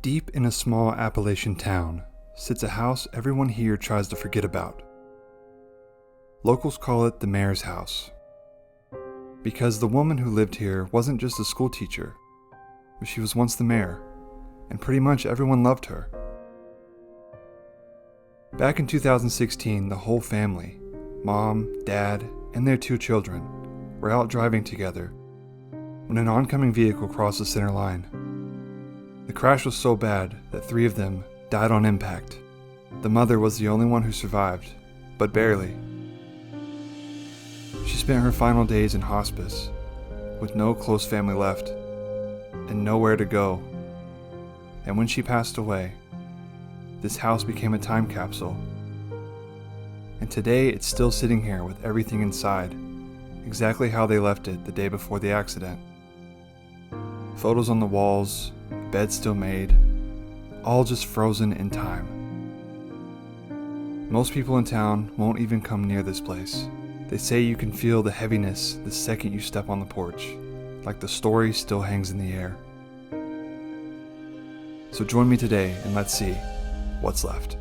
Deep in a small Appalachian town sits a house everyone here tries to forget about. Locals call it the mayor's house, because the woman who lived here wasn't just a school teacher, but she was once the mayor, and pretty much everyone loved her. Back in 2016, the whole family, mom, dad, and their 2 children, were out driving together when an oncoming vehicle crossed the center line. The crash was so bad that 3 of them died on impact. The mother was the only one who survived, but barely. She spent her final days in hospice, with no close family left, and nowhere to go. And when she passed away, this house became a time capsule. And today it's still sitting here with everything inside, exactly how they left it the day before the accident. Photos on the walls, bed still made, all just frozen in time. Most people in town won't even come near this place. They say you can feel the heaviness the second you step on the porch, like the story still hangs in the air. So join me today and let's see what's left.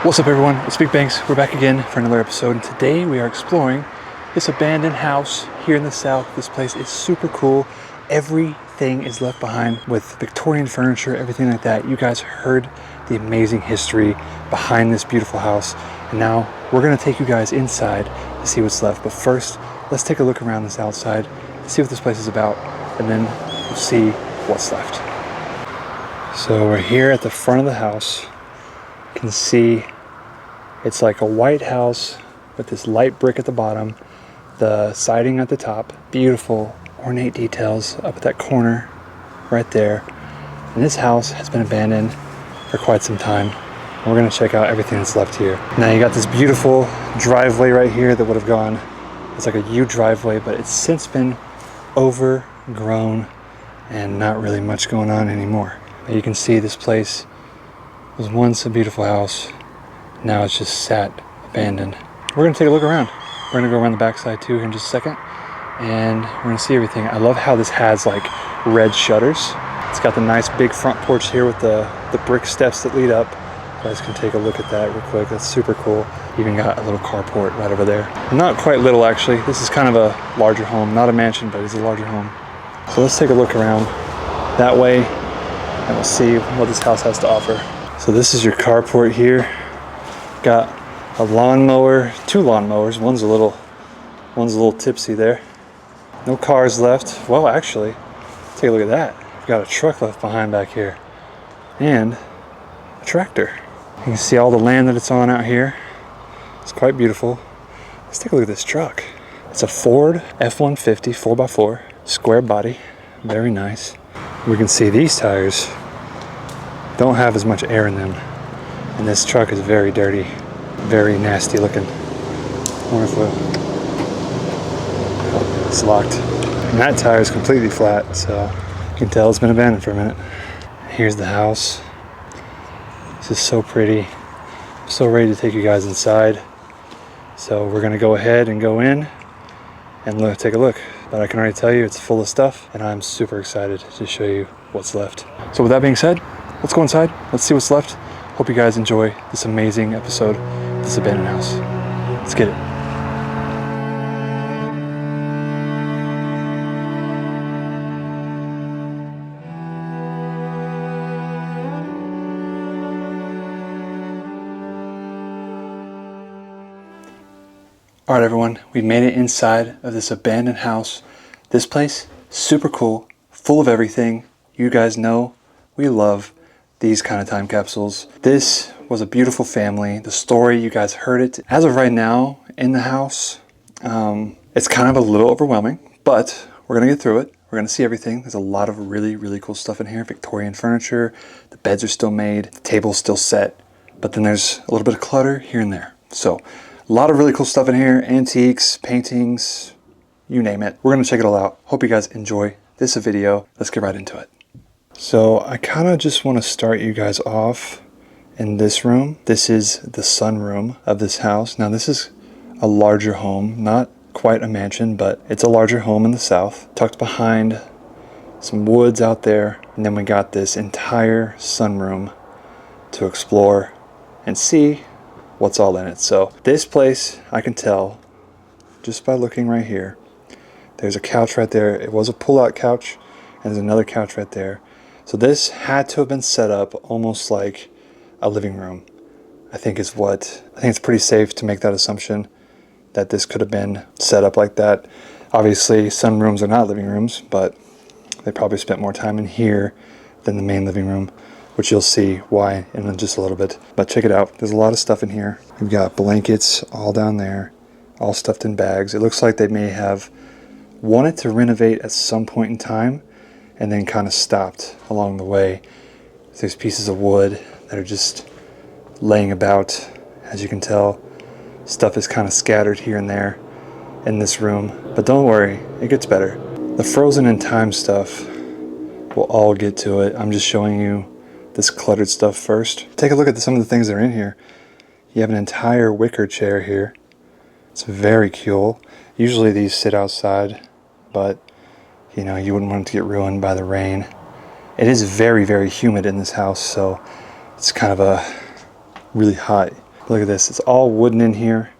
What's up everyone, it's BigBankz. We're back again for another episode, and today we are exploring this abandoned house here in the south. This place is super cool. Everything is left behind with Victorian furniture, everything like that. You guys heard the amazing history behind this beautiful house, and now we're gonna take you guys inside to see what's left. But first, let's take a look around this outside, see what this place is about, and then we'll see what's left. So we're here at the front of the house. You can see it's like a white house with this light brick at the bottom, the siding at the top, beautiful ornate details up at that corner right there. And this house has been abandoned for quite some time. And we're gonna check out everything that's left here. Now you got this beautiful driveway right here that would have gone, it's like a U driveway, but it's since been overgrown and not really much going on anymore. But you can see this place was once a beautiful house. Now it's just sat abandoned. We're gonna take a look around. We're gonna go around the backside too here in just a second, and we're gonna see everything. I love how this has like red shutters. It's got the nice big front porch here with the brick steps that lead up. You guys can take a look at that real quick. That's super cool. Even got a little carport right over there. Not quite little actually. This is kind of a larger home, not a mansion, but it's a larger home. So let's take a look around that way, and we'll see what this house has to offer. So this is your carport here. Got a lawnmower, 2 lawnmowers. One's a little tipsy there. No cars left. Well, actually, take a look at that. We've got a truck left behind back here, and a tractor. You can see all the land that it's on out here. It's quite beautiful. Let's take a look at this truck. It's a Ford F150 4x4, square body, very nice. We can see these tires don't have as much air in them, and this truck is very dirty, very nasty looking. Wonderful. Oh, it's locked. And that tire is completely flat, so you can tell it's been abandoned for a minute. Here's the house. This is so pretty. I'm so ready to take you guys inside. So we're gonna go ahead and go in and take a look. But I can already tell you it's full of stuff, and I'm super excited to show you what's left. So with that being said, let's go inside, let's see what's left. Hope you guys enjoy this amazing episode of this abandoned house. Let's get it. All right, everyone, we made it inside of this abandoned house. This place, super cool, full of everything. You guys know we love these kind of time capsules. This was a beautiful family. The story, you guys heard it. As of right now, in the house, it's kind of a little overwhelming, but we're gonna get through it. We're gonna see everything. There's a lot of really, really cool stuff in here. Victorian furniture, the beds are still made, the table's still set, but then there's a little bit of clutter here and there. So, a lot of really cool stuff in here, antiques, paintings, you name it. We're gonna check it all out. Hope you guys enjoy this video. Let's get right into it. So I kind of just want to start you guys off in this room. This is the sunroom of this house. Now this is a larger home, not quite a mansion, but it's a larger home in the south, tucked behind some woods out there. And then we got this entire sunroom to explore and see what's all in it. So this place, I can tell just by looking right here. There's a couch right there. It was a pull-out couch, and there's another couch right there. So this had to have been set up almost like a living room. I think it's pretty safe to make that assumption that this could have been set up like that. Obviously, sunrooms are not living rooms, but they probably spent more time in here than the main living room, which you'll see why in just a little bit. But check it out. There's a lot of stuff in here. We've got blankets all down there, all stuffed in bags. It looks like they may have wanted to renovate at some point in time and then kind of stopped along the way. There's pieces of wood that are just laying about. As you can tell, stuff is kind of scattered here and there in this room. But don't worry, it gets better. The frozen in time stuff, we'll all get to it. I'm just showing you this cluttered stuff first. Take a look at some of the things that are in here. You have an entire wicker chair here. It's very cool. Usually these sit outside, but you know, you wouldn't want it to get ruined by the rain. It is very, very humid in this house, so it's kind of a really hot. Look at this, it's all wooden in here.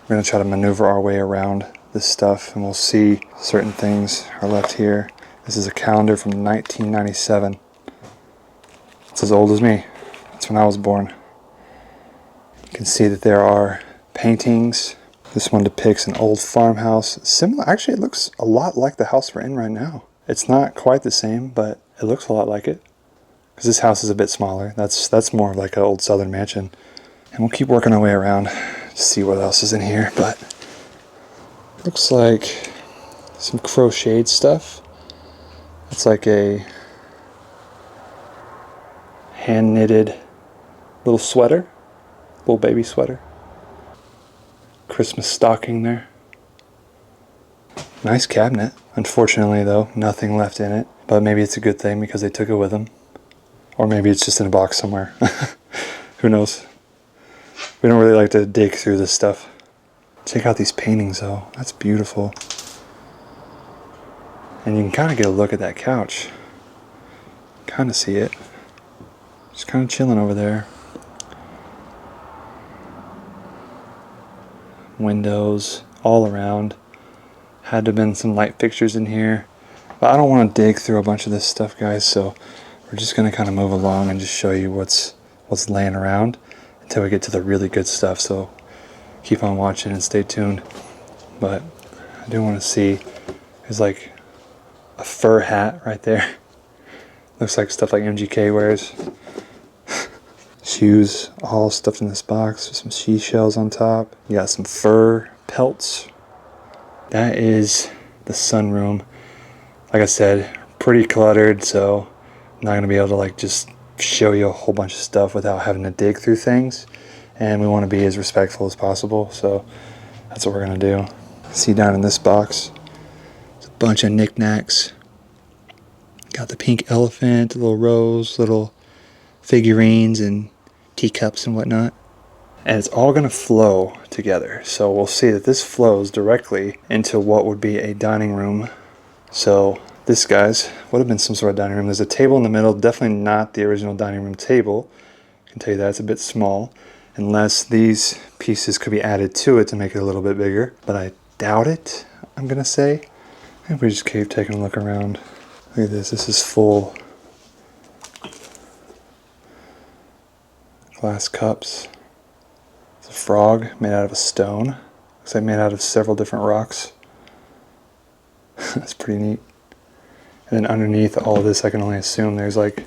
We're gonna try to maneuver our way around this stuff, and we'll see certain things are left here. This is a calendar from 1997. It's as old as me. That's when I was born. You can see that there are paintings. This one depicts an old farmhouse. Similar, actually it looks a lot like the house we're in right now. It's not quite the same, but it looks a lot like it. Because this house is a bit smaller. That's more like an old southern mansion. And we'll keep working our way around to see what else is in here. But looks like some crocheted stuff. It's like a hand knitted little sweater, little baby sweater. Christmas stocking there. Nice cabinet. Unfortunately though, nothing left in it. But maybe it's a good thing because they took it with them. Or maybe it's just in a box somewhere. Who knows? We don't really like to dig through this stuff. Check out these paintings though. That's beautiful. And you can kind of get a look at that couch. Kind of see it. Just kind of chilling over there. Windows all around. Had to have been some light fixtures in here. But I don't want to dig through a bunch of this stuff, guys, so we're just going to kind of move along and just show you what's laying around until we get to the really good stuff. So keep on watching and stay tuned. But I do want to see, there's like a fur hat right there. Looks like stuff like MGK wears. Shoes all stuffed in this box with some seashells on top. You got some fur pelts. That is the sunroom. Like I said, pretty cluttered, so I'm not gonna be able to like just show you a whole bunch of stuff without having to dig through things. And we want to be as respectful as possible, so that's what we're gonna do. See down in this box, there's a bunch of knickknacks. Got the pink elephant, a little rose, little figurines and teacups and whatnot. And it's all going to flow together. So we'll see that this flows directly into what would be a dining room. So this, guys, would have been some sort of dining room. There's a table in the middle, definitely not the original dining room table. I can tell you that it's a bit small, unless these pieces could be added to it to make it a little bit bigger. But I doubt it, I'm going to say. I think we just keep taking a look around. Look at this, this is full. Glass cups. It's a frog made out of a stone. Looks like made out of several different rocks. That's pretty neat. And then underneath all of this, I can only assume there's like,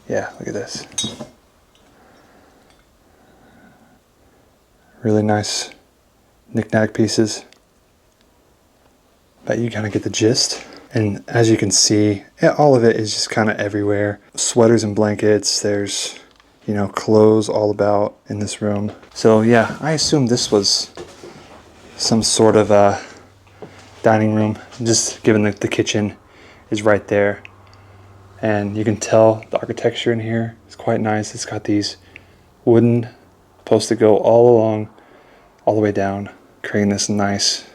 yeah, look at this. Really nice knick-knack pieces. But you kind of get the gist. And as you can see, yeah, all of it is just kind of everywhere. Sweaters and blankets, there's, you know, clothes all about in this room. So yeah, I assume this was some sort of dining room, just given that the kitchen is right there. And you can tell the architecture in here is quite nice. It's got these wooden posts that go all along, all the way down, creating this nice,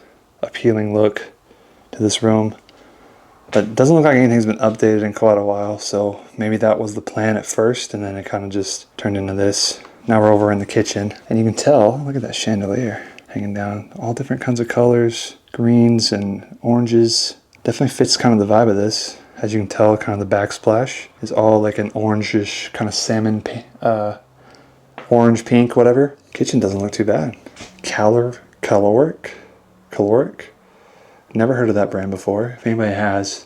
appealing look to this room. But it doesn't look like anything's been updated in quite a while, so maybe that was the plan at first, and then it kind of just turned into this. Now we're over in the kitchen, and you can tell, look at that chandelier hanging down. All different kinds of colors, greens and oranges. Definitely fits kind of the vibe of this. As you can tell, kind of the backsplash is all like an orangish, kind of salmon, orange, pink, whatever. Kitchen doesn't look too bad. Caloric. Never heard of that brand before. If anybody has,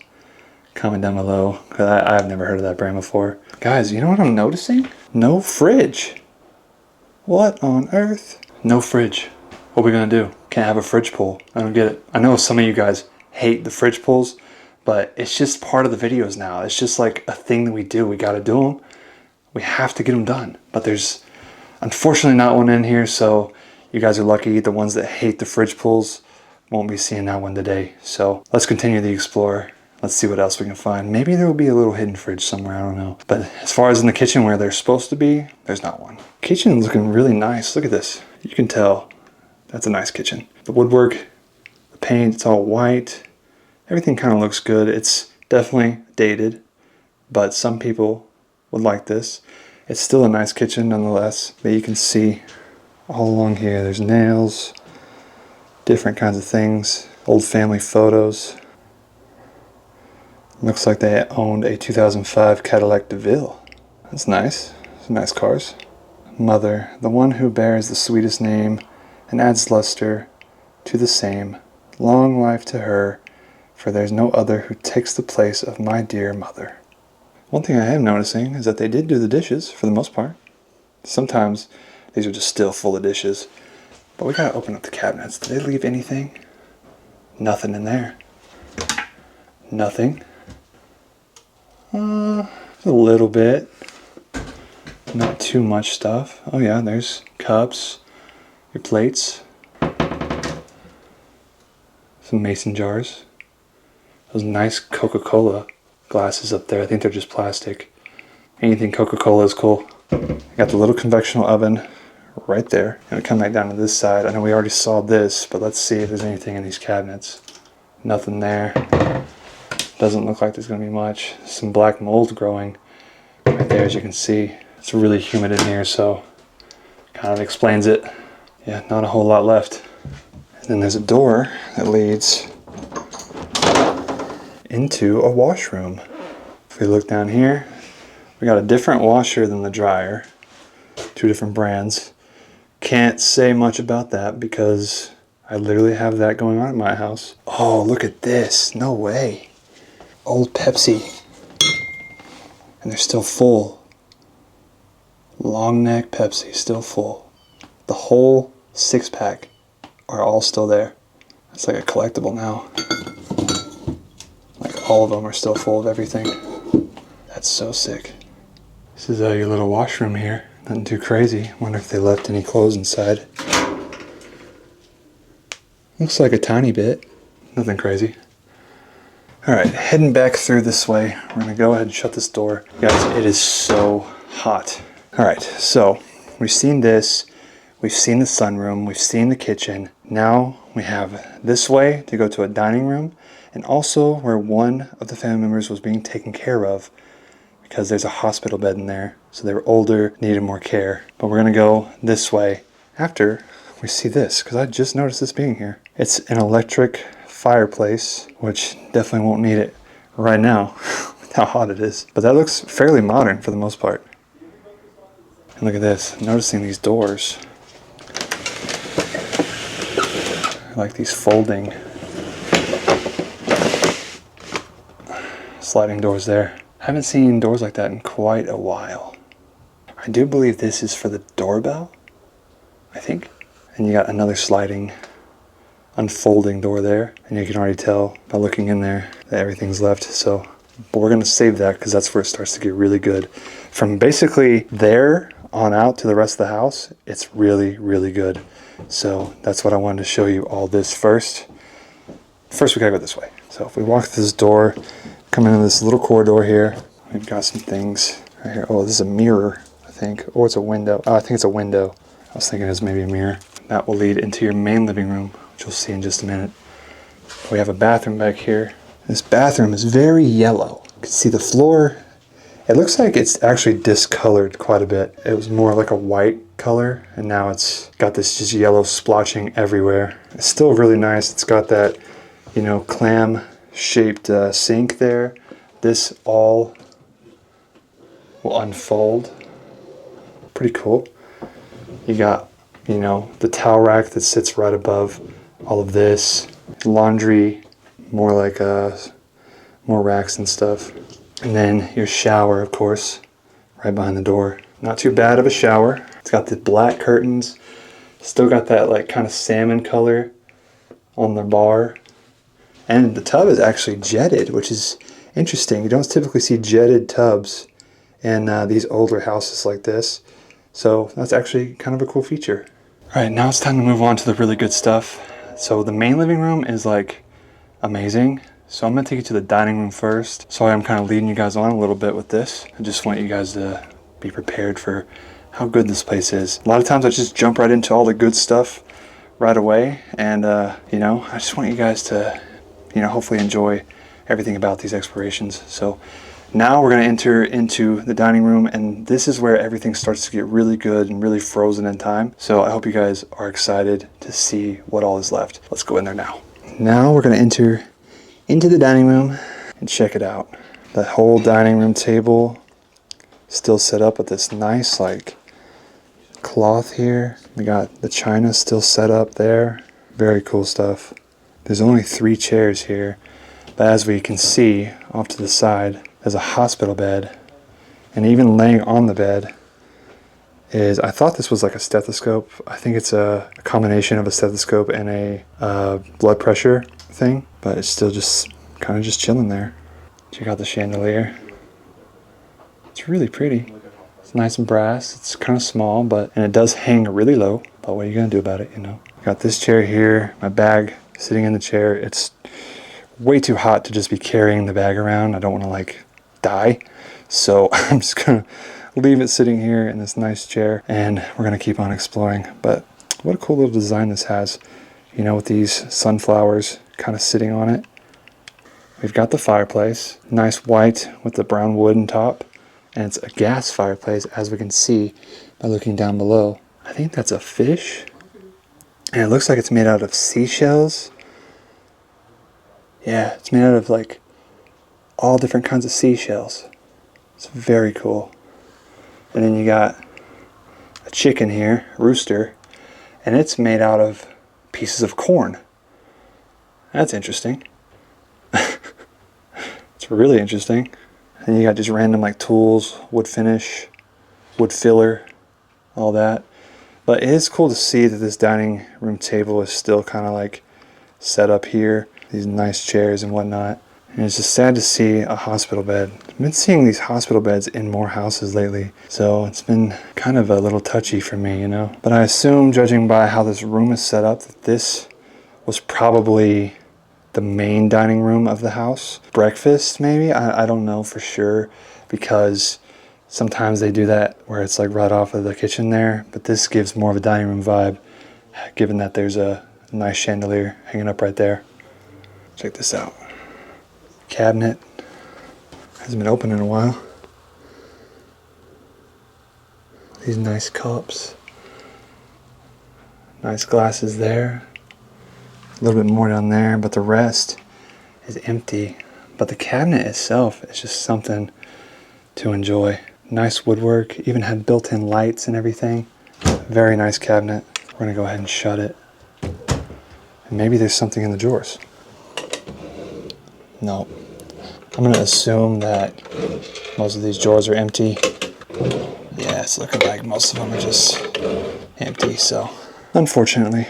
comment down below, because I've never heard of that brand before. Guys, you know what I'm noticing? No fridge. What on earth? No fridge. What are we gonna do? Can't have a fridge pull. I don't get it. I know some of you guys hate the fridge pulls, but it's just part of the videos now. It's just like a thing that we do. We gotta do them. We have to get them done. But there's unfortunately not one in here, so you guys are lucky. The ones that hate the fridge pulls won't be seeing that one today. So let's continue the explore. Let's see what else we can find. Maybe there will be a little hidden fridge somewhere, I don't know. But as far as in the kitchen where they're supposed to be, there's not one. Kitchen's looking really nice. Look at this. You can tell that's a nice kitchen. The woodwork, the paint, it's all white. Everything kind of looks good. It's definitely dated, but some people would like this. It's still a nice kitchen nonetheless. But you can see all along here, there's nails, different kinds of things, old family photos. Looks like they owned a 2005 Cadillac DeVille. That's nice. Some nice cars. Mother, the one who bears the sweetest name and adds luster to the same. Long life to her, for there's no other who takes the place of my dear mother. One thing I am noticing is that they did do the dishes for the most part. Sometimes these are just still full of dishes. But we gotta open up the cabinets. Did they leave anything? Nothing in there. Nothing. A little bit. Not too much stuff. Oh yeah, there's cups, your plates, some mason jars. Those nice Coca-Cola glasses up there. I think they're just plastic. Anything Coca-Cola is cool. Got the little convectional oven right there. And we come back down to this side. I know we already saw this, but let's see if there's anything in these cabinets. Nothing there. Doesn't look like there's going to be much. Some black mold growing right there, as you can see. It's really humid in here, so kind of explains it. Yeah, not a whole lot left. And then there's a door that leads into a washroom. If we look down here, we got a different washer than the dryer. Two different brands. Can't say much about that because I literally have that going on at my house. Oh, look at this. No way. Old Pepsi. And they're still full. Long neck Pepsi, still full. The whole 6-pack are all still there. It's like a collectible now. Like all of them are still full of everything. That's so sick. This is your little washroom here. Nothing too crazy. Wonder if they left any clothes inside. Looks like a tiny bit. Nothing crazy. Alright, heading back through this way. We're going to go ahead and shut this door. Guys, it is so hot. Alright, so we've seen this. We've seen the sunroom. We've seen the kitchen. Now we have this way to go to a dining room. And also where one of the family members was being taken care of, because there's a hospital bed in there. So they were older, needed more care. But we're going to go this way after we see this, because I just noticed this being here. It's an electric fireplace, which definitely won't need it right now with how hot it is. But that looks fairly modern for the most part. And look at this, noticing these doors. I like these folding sliding doors there. I haven't seen doors like that in quite a while. I do believe this is for the doorbell, I think. And you got another sliding, unfolding door there. And you can already tell by looking in there that everything's left. So, but we're gonna save that because that's where it starts to get really good. From basically there on out to the rest of the house, it's really, really good. So that's what I wanted to show you all this first. First we gotta go this way. So if we walk through this door, come into this little corridor here, We've got some things right here. Oh, this is a mirror, I think. Or it's a window. Oh, I think it's a window. I was thinking it was maybe a mirror. That will lead into your main living room, which you'll see in just a minute. We have a bathroom back here. This bathroom is very yellow. You can see the floor. It looks like it's actually discolored quite a bit. It was more like a white color, and now it's got this just yellow splotching everywhere. It's still really nice. It's got that, you know, clam-shaped sink there. This all will unfold. Pretty cool. You got, you know, the towel rack that sits right above all of this. Laundry, more like more racks and stuff. And then your shower, of course, right behind the door. Not too bad of a shower. It's got the black curtains. Still got that like kind of salmon color on the bar. And the tub is actually jetted, which is interesting. You don't typically see jetted tubs in these older houses like this. So that's actually kind of a cool feature. All right, now it's time to move on to the really good stuff. So the main living room is like amazing. So I'm gonna take you to the dining room first. Sorry, I'm kind of leading you guys on a little bit with this. I just want you guys to be prepared for how good this place is. A lot of times I just jump right into all the good stuff right away. And you know, I just want you guys to, you know, hopefully enjoy everything about these explorations. So now we're gonna enter into the dining room, and this is where everything starts to get really good and really frozen in time. So I hope you guys are excited to see what all is left. Let's go in there now. Now we're gonna enter into the dining room and check it out. The whole dining room table still set up with this nice like cloth here. We got the china still set up there. Very cool stuff. There's only 3 chairs here, but as we can see off to the side, there's a hospital bed. And even laying on the bed is, I thought this was like a stethoscope. I think it's a combination of a stethoscope and a blood pressure thing, but it's still just kind of just chilling there. Check out the chandelier. It's really pretty. It's nice and brass. It's kind of small, and it does hang really low. But what are you gonna do about it, you know? Got this chair here, my bag sitting in the chair. It's way too hot to just be carrying the bag around. I don't want to like die, so I'm just gonna leave it sitting here in this nice chair, and we're gonna keep on exploring. But what a cool little design this has, you know, with these sunflowers kind of sitting on it. We've got the fireplace, nice white with the brown wooden top, and it's a gas fireplace, as we can see by looking down below. I think that's a fish, and it looks like it's made out of seashells. Yeah, it's made out of like all different kinds of seashells. It's very cool. And then you got a chicken here, a rooster, and it's made out of pieces of corn. That's interesting. It's really interesting. And you got just random like tools, wood finish, wood filler, all that. But it is cool to see that this dining room table is still kind of like set up here. These nice chairs and whatnot. And it's just sad to see a hospital bed. I've been seeing these hospital beds in more houses lately, so it's been kind of a little touchy for me, you know. But I assume, judging by how this room is set up, that this was probably the main dining room of the house. Breakfast, maybe? I don't know for sure, because sometimes they do that where it's like right off of the kitchen there, but this gives more of a dining room vibe, given that there's a nice chandelier hanging up right there. Check this out. Cabinet. Hasn't been open in a while. These nice cups. Nice glasses there. A little bit more down there, but the rest is empty. But the cabinet itself is just something to enjoy. Nice woodwork, even had built-in lights and everything. Very nice cabinet. We're gonna go ahead and shut it. And maybe there's something in the drawers. No. I'm gonna assume that most of these drawers are empty. Yeah, it's looking like most of them are just empty, so unfortunately.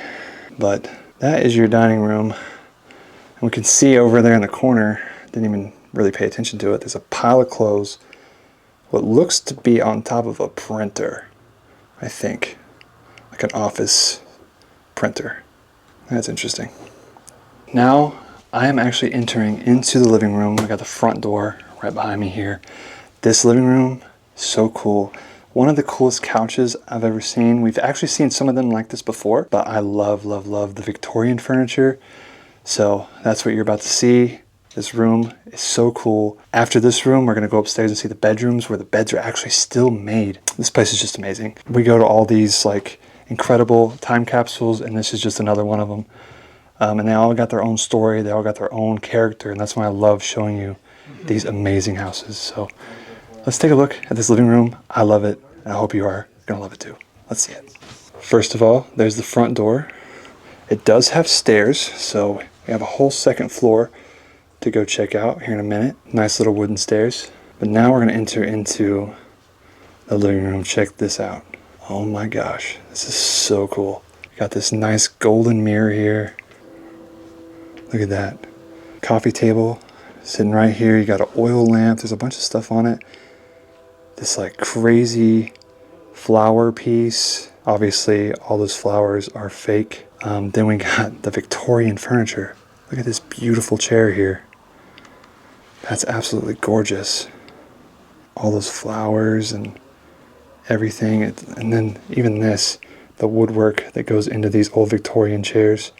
But that is your dining room. And we can see over there in the corner, didn't even really pay attention to it, there's a pile of clothes. What looks to be on top of a printer, I think. Like an office printer. That's interesting. Now, I am actually entering into the living room. We got the front door right behind me here. This living room, so cool. One of the coolest couches I've ever seen. We've actually seen some of them like this before, but I love, love, love the Victorian furniture. So that's what you're about to see. This room is so cool. After this room, we're gonna go upstairs and see the bedrooms where the beds are actually still made. This place is just amazing. We go to all these like incredible time capsules, and this is just another one of them. And they all got their own story. They all got their own character, and that's why I love showing you these amazing houses. So let's take a look at this living room. I love it, and I hope you are gonna love it too. Let's see it. First of all, there's the front door. It does have stairs, so we have a whole second floor to go check out here in a minute. Nice little wooden stairs. But now we're gonna enter into the living room. Check this out. Oh my gosh, this is so cool. Got this nice golden mirror here. Look at that. Coffee table sitting right here. You got an oil lamp. There's a bunch of stuff on it. This like crazy flower piece. Obviously all those flowers are fake. Then we got the Victorian furniture. Look at this beautiful chair here. That's absolutely gorgeous. All those flowers and everything. And then even this, the woodwork that goes into these old Victorian chairs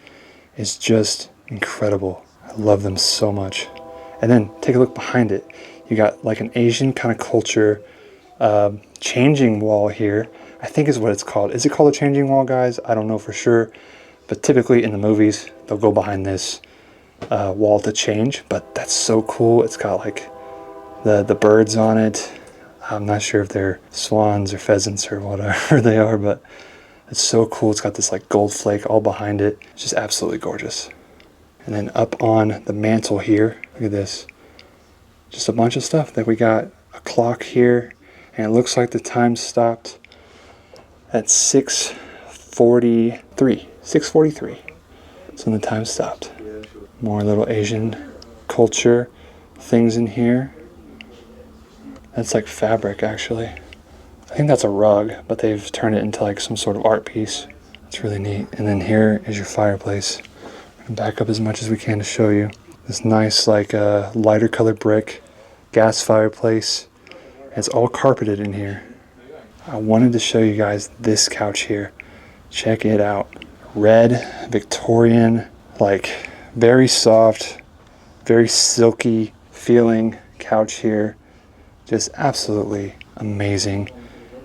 is just incredible. I love them so much. And then take a look behind it. You got like an Asian kind of culture changing wall here. I think is what it's called. Is it called a changing wall, guys? I don't know for sure. But typically in the movies, they'll go behind this wall to change. But that's so cool. It's got like the birds on it. I'm not sure if they're swans or pheasants or whatever they are, but it's so cool. It's got this like gold flake all behind it. It's just absolutely gorgeous. And then up on the mantle here, look at this. Just a bunch of stuff that we got. A clock here, and it looks like the time stopped at 6:43. 6:43. So the time stopped. More little Asian culture things in here. That's like fabric, actually. I think that's a rug, but they've turned it into like some sort of art piece. It's really neat. And then here is your fireplace. We're gonna back up as much as we can to show you. This nice like lighter colored brick gas fireplace. It's all carpeted in here. I wanted to show you guys this couch here. Check it out. Red Victorian, like very soft, very silky feeling couch here. Just absolutely amazing.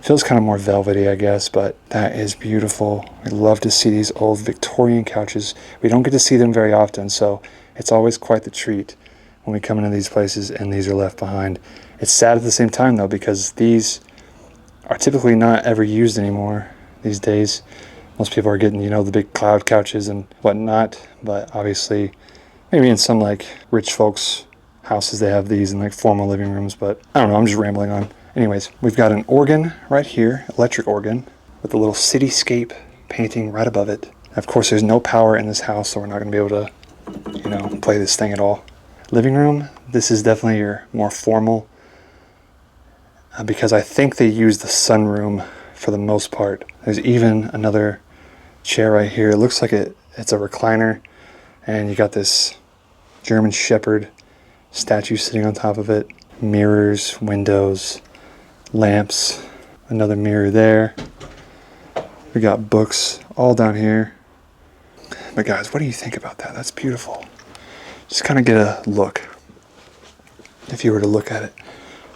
Feels kind of more velvety, I guess, but that is beautiful. We love to see these old Victorian couches. We don't get to see them very often, so it's always quite the treat when we come into these places and these are left behind. It's sad at the same time though, because these are typically not ever used anymore these days. Most people are getting, you know, the big cloud couches and whatnot, but obviously maybe in some like rich folks' houses they have these in like formal living rooms, but I don't know, I'm just rambling on. Anyways, we've got an organ right here, electric organ, with a little cityscape painting right above it. Of course, there's no power in this house, so we're not going to be able to, you know, play this thing at all. Living room, this is definitely your more formal, because I think they use the sunroom for the most part. There's even another chair right here. It looks like it's a recliner, and you got this German Shepherd statue sitting on top of it. Mirrors, windows, lamps, another mirror there. We got books all down here. But guys, what do you think about that? That's beautiful. Just kind of get a look. If you were to look at it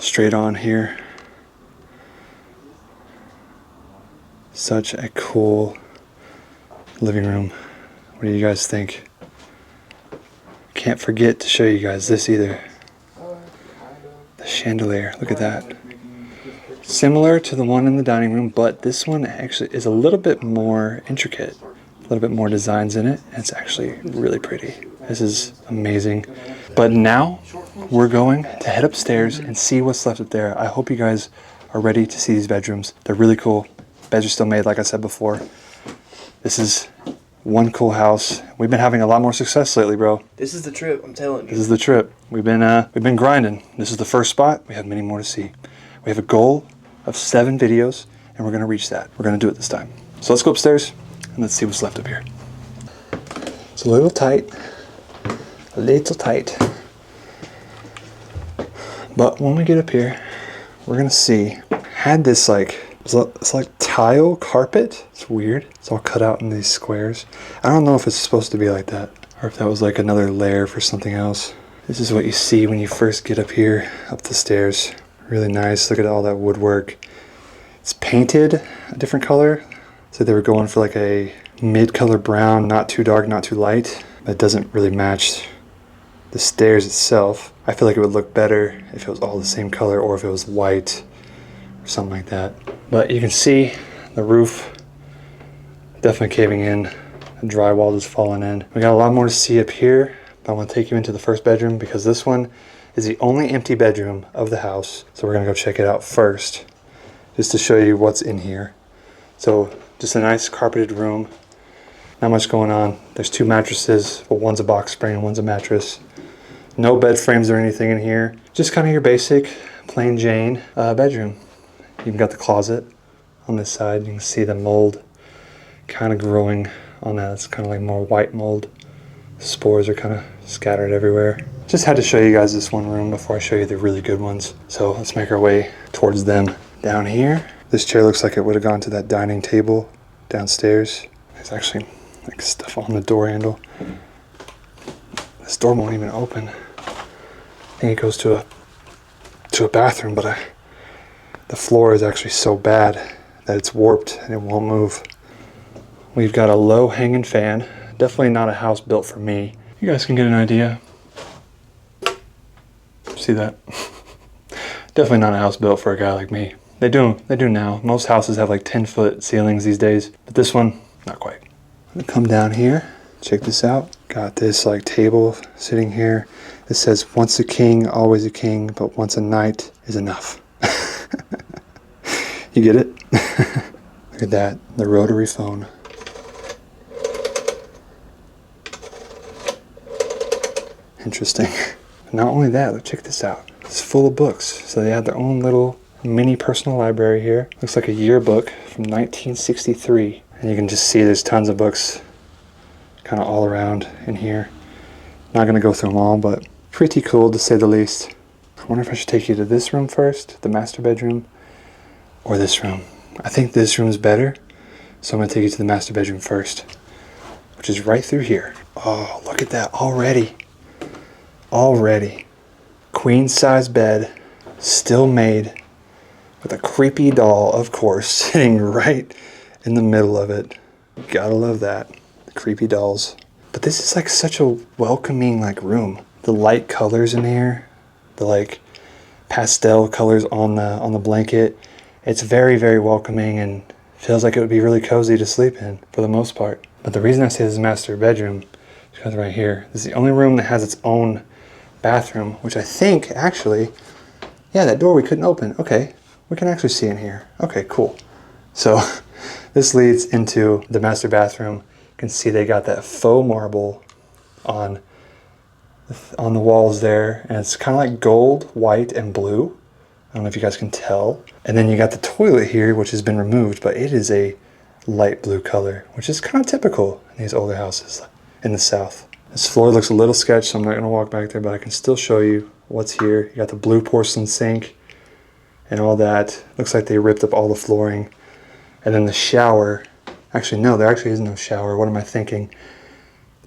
straight on here. Such a cool living room. What do you guys think? Can't forget to show you guys this either. The chandelier, look at that. Similar to the one in the dining room, but this one actually is a little bit more intricate. A little bit more designs in it. It's actually really pretty. This is amazing. But now we're going to head upstairs and see what's left up there. I hope you guys are ready to see these bedrooms. They're really cool. Beds are still made, like I said before. This is one cool house. We've been having a lot more success lately, bro. This is the trip, I'm telling you. This is the trip. We've been grinding. This is the first spot. We have many more to see. We have a goal of 7 videos, and we're gonna reach that. We're gonna do it this time. So let's go upstairs and let's see what's left up here. It's a little tight. A little tight. But when we get up here, we're gonna see. Had this like, it's like tile carpet. It's weird. It's all cut out in these squares. I don't know if it's supposed to be like that or if that was like another layer for something else. This is what you see when you first get up here, up the stairs. Really nice. Look at all that woodwork. It's painted a different color. So they were going for like a mid-color brown, not too dark, not too light. But it doesn't really match the stairs itself. I feel like it would look better if it was all the same color or if it was white or something like that. But you can see the roof definitely caving in. The drywall is falling in. We got a lot more to see up here, but I want to take you into the first bedroom because this one is the only empty bedroom of the house. So we're gonna go check it out first, just to show you what's in here. So just a nice carpeted room. Not much going on. There's 2 mattresses, but one's a box spring and one's a mattress. No bed frames or anything in here. Just kind of your basic, plain Jane bedroom. You've got the closet on this side. You can see the mold kind of growing on that. It's kind of like more white mold. Spores are kind of scattered everywhere. Just had to show you guys this one room before I show you the really good ones. So let's make our way towards them. Down here, this chair looks like it would have gone to that dining table downstairs. There's actually like stuff on the door handle. This door won't even open. I think it goes to a bathroom, but the floor is actually so bad that it's warped and it won't move. We've got a low hanging fan. Definitely not a house built for me. You guys can get an idea. See that? Definitely not a house built for a guy like me. They do now. Most houses have like 10-foot ceilings these days, but this one, not quite. I'm gonna come down here, check this out. Got this like table sitting here. It says, once a king, always a king, but once a knight is enough. You get it? Look at that, the rotary phone. Interesting. Not only that, look, check this out. It's full of books. So they have their own little mini personal library here. Looks like a yearbook from 1963. And you can just see there's tons of books kind of all around in here. Not going to go through them all, but pretty cool to say the least. I wonder if I should take you to this room first, the master bedroom, or this room. I think this room is better, so I'm going to take you to the master bedroom first, which is right through here. Oh, look at that already. Already. Queen size bed, still made, with a creepy doll, of course, sitting right in the middle of it. Gotta love that. The creepy dolls. But this is like such a welcoming like room. The light colors in here, the like pastel colors on the blanket. It's very, very welcoming and feels like it would be really cozy to sleep in for the most part. But the reason I say this is master bedroom is because right here, this is the only room that has its own bathroom, which I think actually, yeah, that door we couldn't open. Okay, we can actually see in here. Okay, cool. So this leads into the master bathroom. You can see they got that faux marble on the walls there, and it's kind of like gold, white, and blue. I don't know if you guys can tell. And then you got the toilet here, which has been removed, but it is a light blue color, which is kind of typical in these older houses in the South. This floor looks a little sketched, so I'm not going to walk back there, but I can still show you what's here. You got the blue porcelain sink and all that. Looks like they ripped up all the flooring. And then the shower. Actually, no, there actually is no shower. What am I thinking?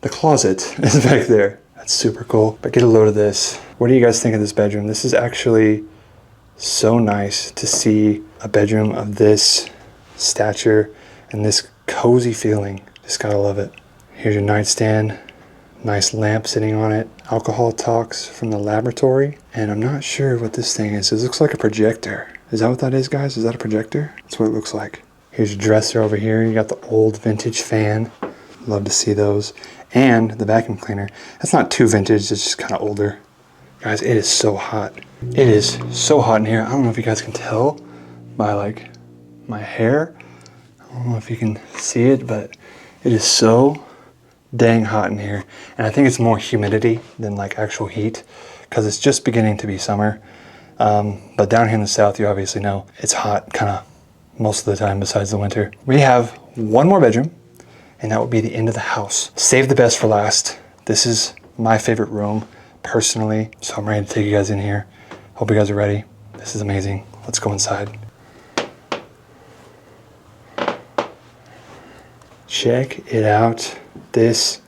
The closet is back there. That's super cool. But get a load of this. What do you guys think of this bedroom? This is actually so nice to see a bedroom of this stature and this cozy feeling. Just gotta love it. Here's your nightstand. Nice lamp sitting on it. Alcohol talks from the laboratory. And I'm not sure what this thing is. It looks like a projector. Is that what that is, guys? Is that a projector? That's what it looks like. Here's your dresser over here. You got the old vintage fan. Love to see those. And the vacuum cleaner. That's not too vintage. It's just kind of older. Guys, it is so hot. It is so hot in here. I don't know if you guys can tell by like my hair. I don't know if you can see it, but it is so dang hot in here. And I think it's more humidity than like actual heat because it's just beginning to be summer. But down here in the South, you obviously know it's hot kind of most of the time besides the winter. We have one more bedroom, and that would be the end of the house. Save the best for last. This is my favorite room personally, so I'm ready to take you guys in here. Hope you guys are ready. This is amazing. let's go inside. Check it out. This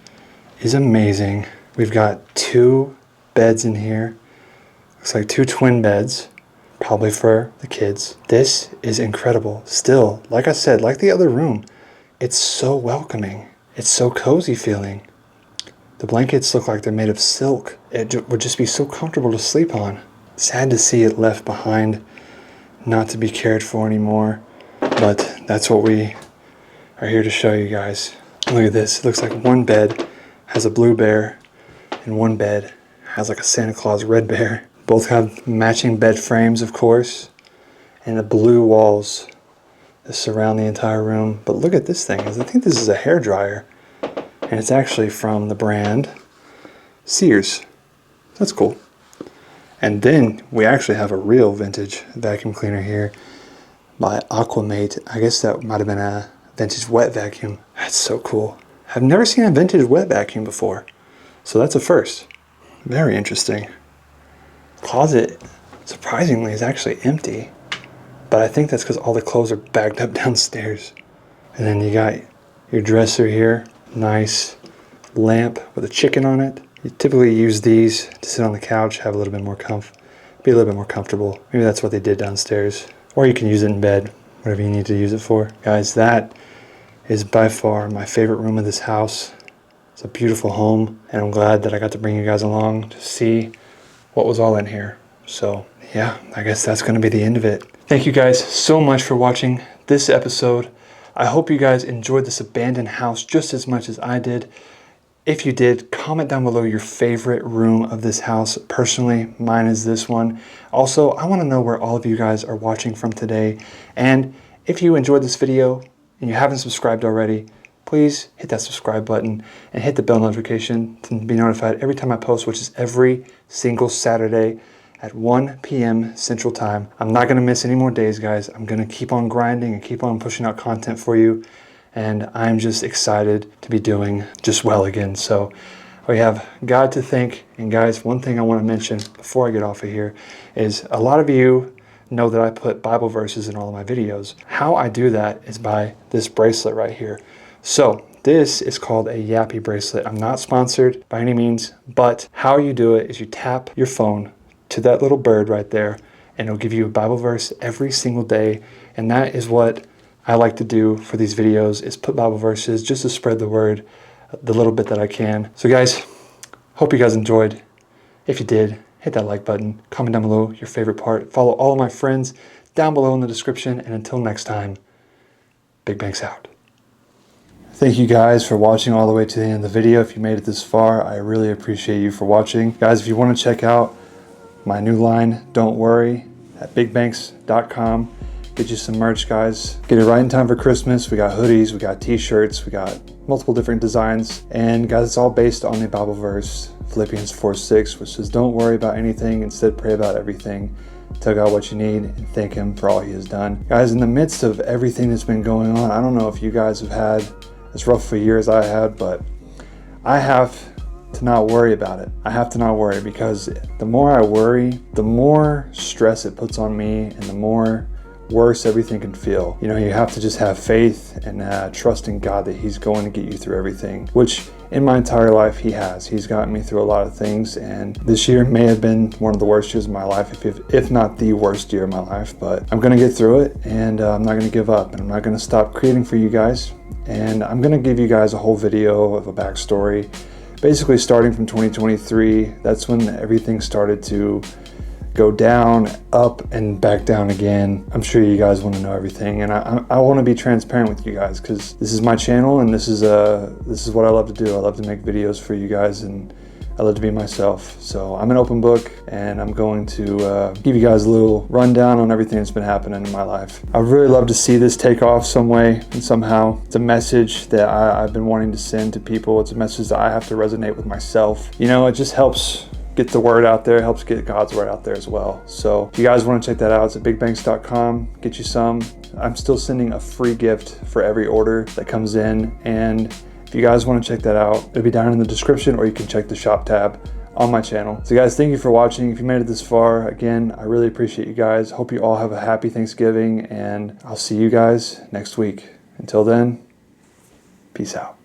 is amazing. We've got 2 beds in here. Looks like 2 twin beds, probably for the kids. This is incredible. Still, like I said, like the other room, it's so welcoming. It's so cozy feeling. The blankets look like they're made of silk. It would just be so comfortable to sleep on. Sad to see it left behind, not to be cared for anymore, but that's what we are here to show you guys. Look at this. It looks like one bed has a blue bear and one bed has like a Santa Claus red bear. Both have matching bed frames, of course, and the blue walls that surround the entire room. But look at this thing. I think this is a hairdryer, and it's actually from the brand Sears. That's cool. And then we actually have a real vintage vacuum cleaner here by Aquamate. I guess that might have been a vintage wet vacuum. That's so cool. I've never seen a vintage wet vacuum before, so that's a first. Very interesting. Closet, surprisingly, is actually empty, but I think that's because all the clothes are bagged up downstairs. And then you got your dresser here. Nice lamp with a chicken on it. You typically use these to sit on the couch, have a little bit more be a little bit more comfortable. Maybe that's what they did downstairs. Or you can use it in bed, whatever you need to use it for. Guys, that is by far my favorite room of this house. It's a beautiful home, and I'm glad that I got to bring you guys along to see what was all in here. So yeah, I guess that's going to be the end of it. Thank you guys so much for watching this episode. I hope you guys enjoyed this abandoned house just as much as I did. If you did, comment down below your favorite room of this house. Personally, mine is this one. Also, I want to know where all of you guys are watching from today. And if you enjoyed this video and you haven't subscribed already, please hit that subscribe button and hit the bell notification to be notified every time I post, which is every single Saturday at 1 p.m. Central Time. I'm not going to miss any more days, guys. I'm going to keep on grinding and keep on pushing out content for you. And I'm just excited to be doing just well again. So we have God to thank. And guys, one thing I want to mention before I get off of here is a lot of you know that I put Bible verses in all of my videos. How I do that is by this bracelet right here. So this is called a Yappy bracelet. I'm not sponsored by any means, but how you do it is you tap your phone to that little bird right there, and it'll give you a Bible verse every single day. And that is what I like to do for these videos, is put Bible verses just to spread the word the little bit that I can. So guys, hope you guys enjoyed. If you did, hit that like button, comment down below your favorite part, follow all of my friends down below in the description, and until next time, BigBankz out. Thank you guys for watching all the way to the end of the video. If you made it this far, I really appreciate you for watching. Guys, if you want to check out my new line, Don't Worry, at BigBankz.com. Get you some merch, guys. Get it right in time for Christmas. We got hoodies, we got t-shirts, we got multiple different designs. And guys, it's all based on the Bible verse, Philippians 4:6, which says, don't worry about anything, instead pray about everything. Tell God what you need and thank Him for all He has done. Guys, in the midst of everything that's been going on, I don't know if you guys have had as rough a year as I had, but I have to not worry about it. I have to not worry, because the more I worry, the more stress it puts on me and the more worse everything can feel. You know, you have to just have faith and trust in God that He's going to get you through everything, which in my entire life He has. He's gotten me through a lot of things, and this year may have been one of the worst years of my life, if not the worst year of my life, but I'm going to get through it, and I'm not going to give up, and I'm not going to stop creating for you guys. And I'm going to give you guys a whole video of a backstory, basically starting from 2023. That's when everything started to go down, up, and back down again. I'm sure you guys want to know everything, and I want to be transparent with you guys, because this is my channel, and this is what I love to do. I love to make videos for you guys, and I love to be myself. So I'm an open book, and I'm going to give you guys a little rundown on everything that's been happening in my life. I'd really love to see this take off some way and somehow. It's a message that I've been wanting to send to people. It's a message that I have to resonate with myself. You know, it just helps get the word out there, helps get God's word out there as well. So if you guys want to check that out, it's at BigBankz.com. Get you some. I'm still sending a free gift for every order that comes in, and if you guys want to check that out, it'll be down in the description, or you can check the shop tab on my channel. So guys, thank you for watching. If you made it this far, again, I really appreciate you guys. Hope you all have a happy Thanksgiving, and I'll see you guys next week. Until then, peace out.